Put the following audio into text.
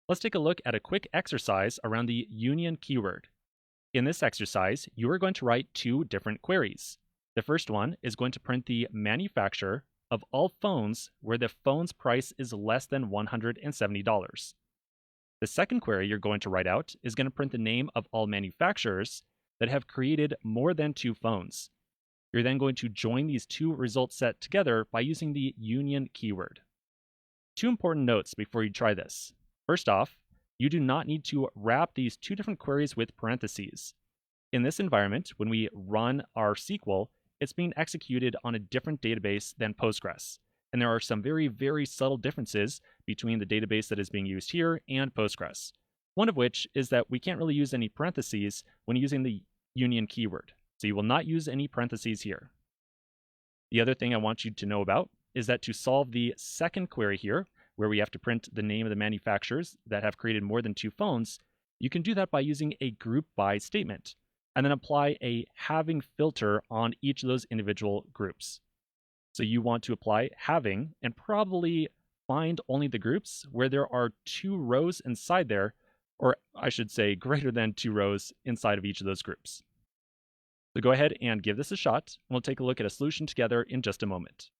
Let's take a look at a quick exercise around the union keyword. In this exercise, you are going to write two different queries. The first one is going to print the manufacturer of all phones where the phone's price is less than $170. The second query you're going to write out is going to print the name of all manufacturers that have created more than two phones. You're then going to join these two results set together by using the union keyword. Two important notes before you try this. First off, you do not need to wrap these two different queries with parentheses. In this environment, when we run our SQL, it's being executed on a different database than Postgres. And there are some very, very subtle differences between the database that is being used here and Postgres. One of which is that we can't really use any parentheses when using the union keyword. So you will not use any parentheses here. The other thing I want you to know about is that to solve the second query here, where we have to print the name of the manufacturers that have created more than two phones, you can do that by using a group by statement, and then apply a having filter on each of those individual groups. So you want to apply having and probably find only the groups where there are two rows inside there, or I should say greater than two rows inside of each of those groups. So go ahead and give this a shot, and we'll take a look at a solution together in just a moment.